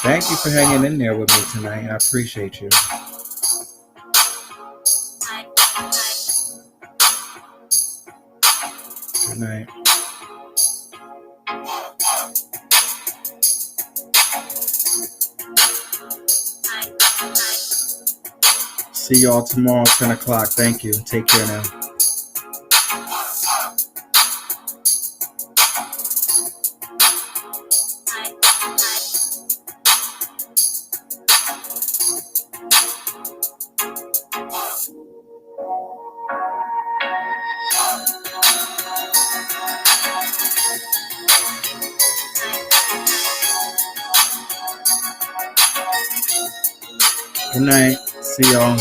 Thank you for hanging in there with me tonight. I appreciate you. Good night. See y'all tomorrow, 10 o'clock. Thank you. Take care now. Good night. See y'all.